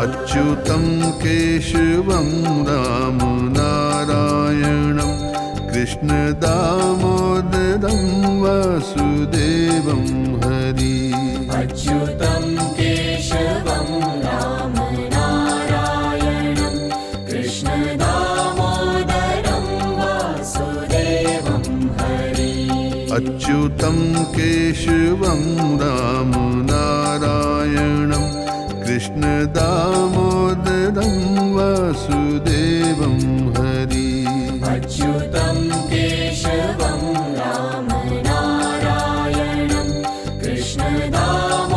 अच्युतं केशवं रामनारायणं कृष्णदामोदरं वासुदेवं हरि अच्युतं केशवं रामनारायणं कृष्णदामोदरं वासुदेवं हरि अच्युतं केशवं रामनारायणं कृष्णदामोदरं वासुदेवं हरि अच्युतं केशवं रामनारायणं कृष्णदामोदरं